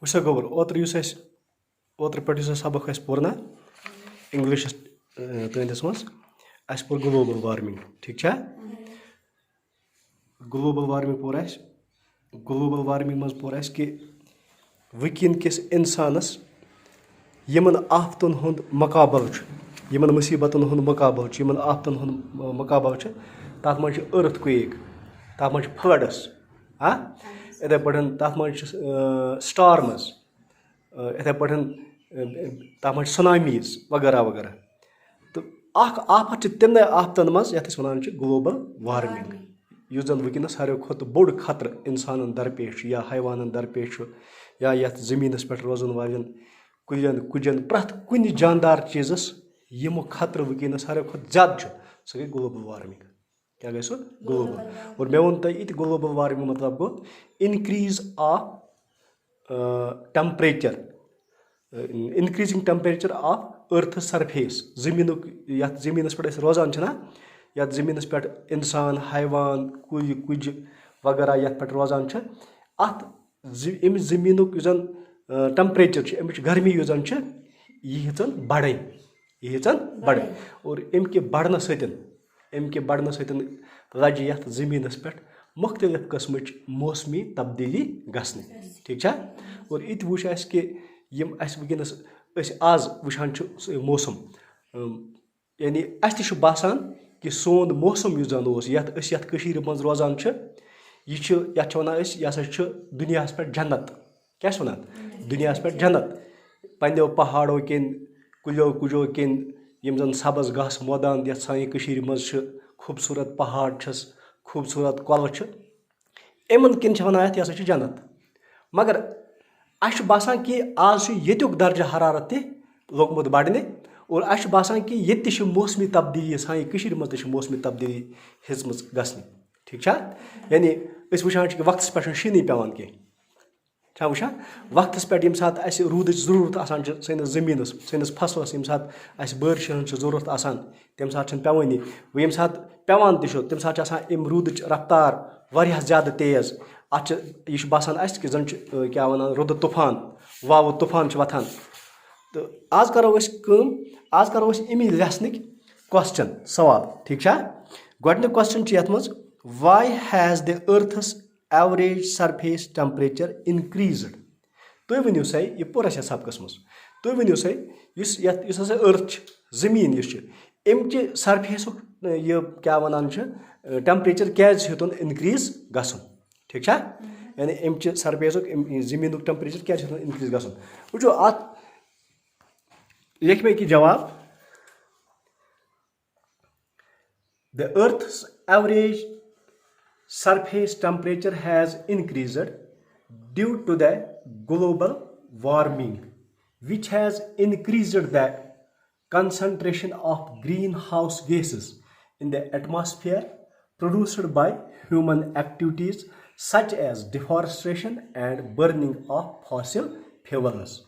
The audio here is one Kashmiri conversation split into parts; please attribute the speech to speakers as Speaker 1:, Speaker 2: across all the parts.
Speaker 1: वैसा गोबर ओत्र पे सबक पोर्ना इंग्लिश तुंदस मज पोर ग्लोबल वार्मिंग ठीक है ग्लोबल वार्मिंग पोर ग्लोबल वार्मिंग मज पोर कि वकिन किस इंसानस यमन आफतन हुंद मकाबल यमन मुसीबतन हुंद मकाबल यमन आफतन हुंद मकाबल तथ मज अर्थ क्वेक तथ मज फ्लडस इथे पे तथ मज स्टार्मस इथे पे तथ मज सुनामीज वगैरह वगैरह तो आफत तमें आफतन मज ये वन ग्लोबल वार्मिंग इस जन वनस सारे खुद बोड़ खतर इंसान दरपेश या हैवान दरपेश या यथ जमीनस पे रोजन वालन कुलियन कुजन प्रथ कुन जानदार चीजस यमो खतर वनस सारे खुद ज्यादा सह गई ग्लोबल वार्मिंग क्या गई सो ग्लोबल और मे वो तुम ये ग्लोबल वार्मिंग मतलब go increase of temperature increasing temperature of earth surface जमीन जमीनस पे रोजान या जमीनस पे इंसान हैवान कुल कुज वगैरह ये पे रोजान अत अमिस जमीन जन टेम्परेचर अमिच गर्मी यह बढ़ और अमि बढ़न सतन लज ये जमीनस पे मुख्तलिफ कस्म मौसमी तब्दीली गसने ठीक है और ये वो कि यम वनस आज वुचान मौसम यानी अस बासान कि सोन मौसम जन ये मज रोजान ये वन यह दुनिया पे जन्नत क्या वन दुनिया पे जन्नत पन्नो पहाड़ों किन कुलो कुजो किन यम जन सब्ज घास मैदान ये सानी मज खूबसूरत पहाड़ खूबसूरत कल इमन किन वन यह जन्नत मगर अस बासान कि आज युक दर्जा हरारत लोगमुत बढ़ने और अस बासान कि ये मौसमी तब्दीली सानी मज मौसमी तब्दीली हेम गसने ठीक है यानी वुचान कि वक्त पे शीन पेवान कह वुचान वक्त पे ये सात रूद जरूरत आसान सैनिस जमीनस सैनिस फसलस ये सात बारिश जरूरत आसान तम सात पेवानी वो ये सात पेवान तम सात अम रूद रफ्तार वारिया ज़्यादा तेज यह बासान कि जन क्या वन रुद तूफान वाव तूफान वथान तो आज करो अमी लेसनिक क्वेश्चन सवाल ठीक है गोडनिक क्वेश्चन ये मज why has the earth's average surface temperature increased तुम वनो सा यह पोर सबकस मज तुम वनो सा अर्थ जमीन अमि सरफेस यह क्या वन टेम्परेचर क्या इनक्रीज गसन ठीक है यानी अमि सरफेस जमीन टेम्परेचर क्या इनक्रीज गसन वो अत लिख मे कि जवाब the अर्थ's average surface temperature has increased due to the global warming which has increased the concentration of greenhouse gases in the atmosphere produced by human activities such as deforestation and burning of fossil fuels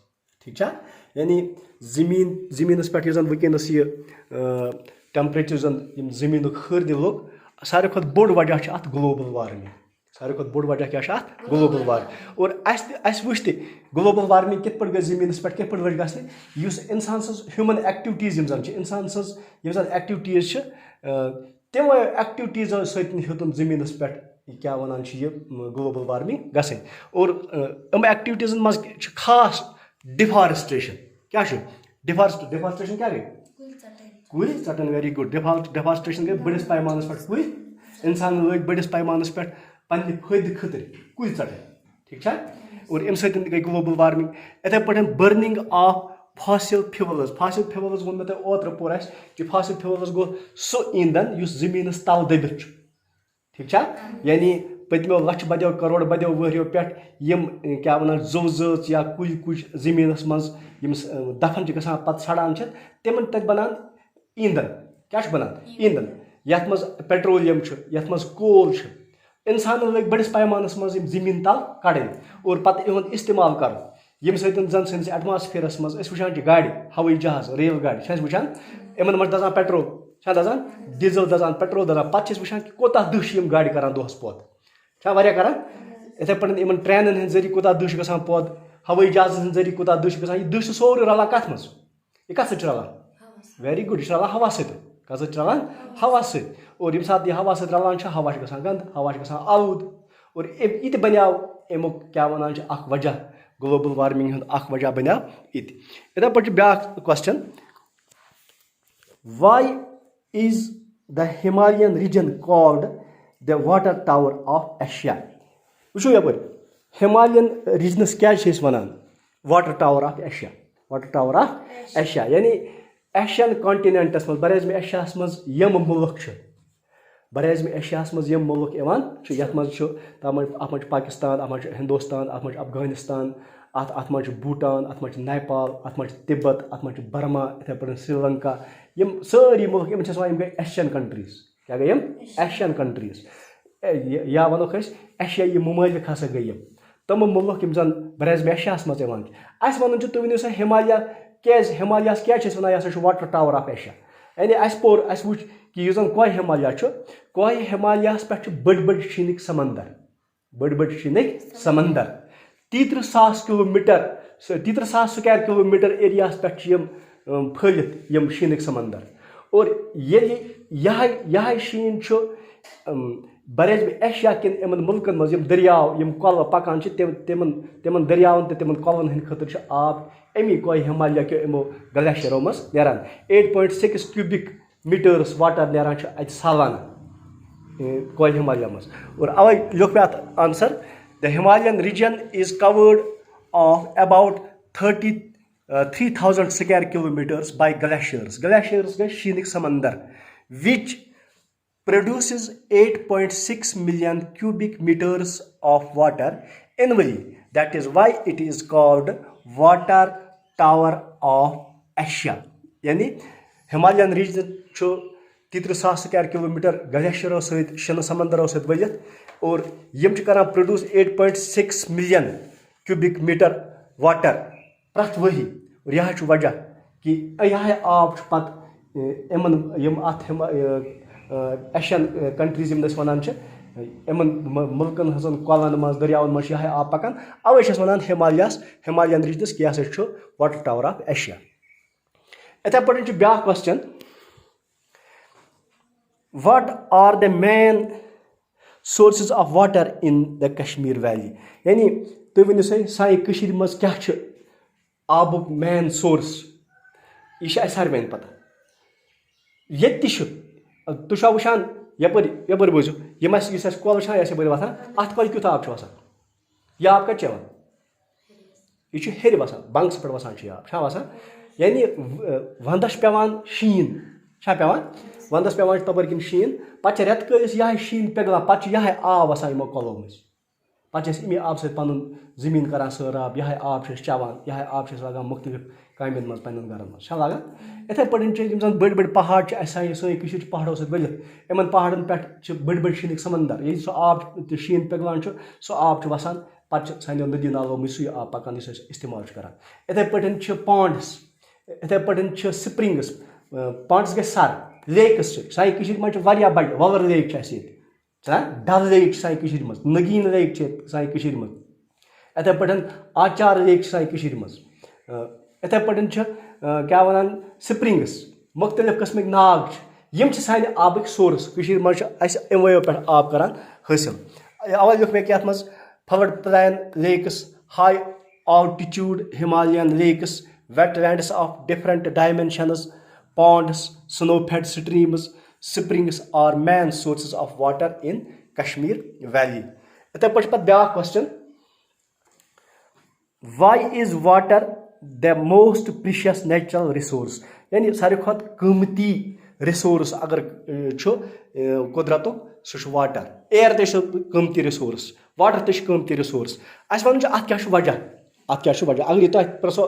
Speaker 1: ठीक है यानी जमीनस पे वनस यह टेम्परेचर जन जमीन हर्द लोग सारे खुद बोड़ वजह अत ग्लोबल वार्मिंग सारे खुद बोड़ वजह क्या ग्लोबल वार्मिंग और अस वो ग्लोबल वार्मिंग कित पे गई जमीनस पे कित पे गई इंसान ह्यूमन एक्टिविटीज इंसान जन एक्टिविटीज तमो एक्टिविटीजो सतन जमीनस पे क्या वन ग्लोबल वार्मिंग गई और एक्टिविटीजन मज खास डिफॉरेस्टेशन क्या डिफॉरेस्टेशन क्या गई कुल चटन वेरी गुड डिफॉरेस्टेशन गई बड़िस पैमानस पे कुल इंसान लग बड़िस पैमानस पे पन्ने फायदे खतर कुल चटन ठीक है और अमि सतन गई ग्लोबल वार्मिंग इथे पे बर्निंग ऑफ फॉसिल फ्यूल्स वो मे ओत्र पोर कि फॉसिल फ्यूल्स गो सो ईंधन जमीनस तल दबित ठीक है यानी पत्मो लक्ष बदो करोड़ बदो वहरियों पे क्या वन जो जच या कुल कुछ जमीनस मज दफन गसान पे सड़ान तमन तक बनान ईंधन क्या बनान ईंधन यथ मज पेट्रोलियम यथ मज कोल इंसान लग बड़िस पैमानस मज जमीन तल कड़न और पे इहद इस्तेमाल कर ये जन सैनिस एटमॉस्फेयरस मज वुचान गाड़ी हवाई जहाज रेल गाड़ी वुचान इन मज दजान पेट्रोल दजान डीजल दजान पेट्रोल दजान पे वुचान कि कोता दुश गाड़ी करान दोहस पोत वारिया करान इथे पे इन ट्रेन हंद जरिए कोता दुश गसान पौध हवाई जहाज जरिए कोता दुश गसान यह दुश सोरे रलान कत मज यह कत सत रलान वेरी गुड यह रलान हवा सत कत सत रलान हवा सत और यम सात यह हवा सत रलान हवा गसान गंद हवा गसान आलूद और यह तह बनियाव अमुक क्या वनान अख वजह ग्लोबल वार्मिंग हूँ अख वजह बनियाव इतः पे ब्या question Y is the Himalayan reason called the water tower of Asia वो यपर हिमालयन रीजनस क्या वनान वाटर टावर ऑफ एशिया यानी एशियन कॉन्टिनेंटस मज बराज़म एशियास मज यम मुल्क बराज़म एशियास मज यम मुल्क यथ मज पाकिस्तान अत मज हिंदुस्तान अत मज अफगानिस्तान अत मज भूटान अत मज नेपाल अत मज तिब्बत अत मज बर्मा इथे पे श्रीलंका यम सारी मुल्क यम गई एशियन कंट्रीज क्या गई एशियन कंट्रीज या वनोक एशियाई ममालिक हसा गई तम मुल्क यम जन बराज़म एशियास मज वन तुम वन सा हिमालय क्या हिमालयस क्या वन यह वाटर टावर ऑफ एशिया यानी अस वो कि यह जन कोह हिमालयस पे बड़ बड़ शीनिक समंदर 30,000 किलोमीटर 30,000 स्क्वायर किलोमीटर एरियास पे फैलित यम शीनिक समंदर और यह शीन बराज़म एशिया किन इन मुल्कन मज दरियाव यम कल पकान तिमन दरियावन तिमन कलन हंद खतर आब अमी कोह हिमालय के इमो ग्लेशियरों मज नान 8.6 क्यूबिक मीटर्स वाटर नान अत सालाना कोह हिमालय मज और अवे लिख पे answer the Himalayan region is covered of about 33,000 square kilometres by glaciers गए शीनिक समंदर which produces 8.6 million cubic meters of water annually. That is why it is called Water Tower of Asia. यानी हिमालयन रीजन 30,000 स्क्वायर किलोमीटर ग्लेशियरों सहित शीन समंदरों सहित वलित और यम कर produce 8.6 million cubic metre water प्रथ वही और यह वजह कि यह आब पत यम अत एशियन कंट्रीज वन इन मुल्कन हजन कलन मज दरियावन मज यह आब पकान अवे वन हिमालयन रीजनस क्या वाटर टावर ऑफ एशिया इथे पे ब्या question what are the main sources of water in the Kashmir valley यानी तुम वन सान मज क्या आबुक मेन सोर्स यह सारे पता ये तुम वुचान यपर बोजो यह कल वुचान यह बल वसान अत कल क्युत आब वसान यह आब कत चवान यह हेर वसान बंगस पे वसान आब वसान यानी वंदस पेवान शीन पेवान वंदस पेवान तपर किन शीन पे रेत कलिस यह शीन पिघलान पे यह आब वसान यमो कलो मज पे अमी आब सत पन जमीन करान सैराब यह आब चवान यह आब लगान मुख्तलिफ कामन मज पे गरन मज लगान इथे पे बड़ बड़ पहाड़ सी पहाड़ों सत वलित इन पहाड़न पे बड़ बड़ शीनिक समंदर ये सह आब शीन पिघलान सह आब वसान पे सानो नदी नालों मज सह आब पकान इस्तेमाल करान इथे पे पॉन्ड्स इथे पे स्प्रिंग्स पॉन्ड्स गए सर लेक्स सान मज बड़ वलर लेक डल लेक सान मज नगीन लेक सान मज इथे पे आचार लेक सान मज इथे पे क्या वन स्प्रिंग्स मुख्तलिफ किस्मिक नाग यम सान आबिक सोर्स मज अमो पे आब करान हासिल अवे लिख मे कि मज flood plain lakes high altitude Himalayan lakes wetlands of different dimensions ponds snow fed streams springs are main sources of water in Kashmir valley इतने पे पे ब्या question why is water the most precious natural resource यानी सारे खुद कीमती रिसोर्स अगर कुदरत सह वाटर एयर कीमती रिसोर्स वाटर कीमती रिसोर्स अस वन अत क्या वजह अगर यह तुम प्रेसो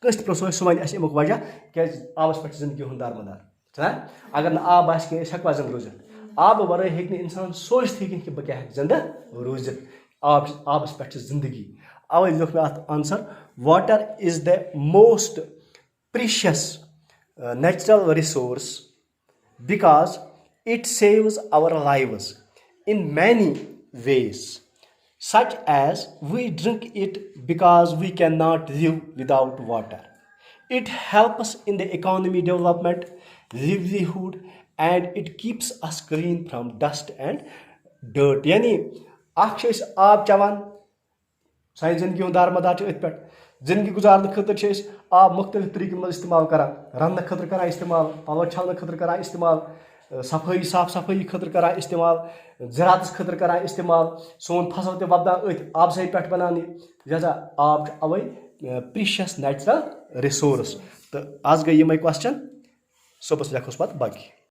Speaker 1: कस प्रेसो सह वन अमुक वजह क्या आबस पे जिंदगी हूं दारमदार अगर न आब हेकवा जिंद रोजित आब वर हे इंसान सोचत कि बह क्या जिंद रोजित आबस पे जिंदगी अवे लिख मे अत answer water is the most precious natural resource because it saves our lives in many ways. such as we drink it because we cannot live without water. It helps in the economy development, livelihood, and it keeps us clean from dust and dirt. यानी अख छ अस आब चवान सानी जिंदगी हूं दारमदार अथ पे जिंदगी गुजारने खतर आब मुख्तलिफ तरीकन मज इस्तेमाल करान रन खतर करान इस्तेमाल पलव छलने खतर करान इस्तेमाल सफाई साफ सफाई खतर करान इस्तेमाल ज़राअतस खतर करान इस्तेमाल सोन फसल ते वपदान अथ आब से पे बनाने लिहाजा आब अवे प्रीशियस नेचुरल रिसोर्स तो आज गई यमे क्वेश्चन सुबह लेखोस पे बाकी।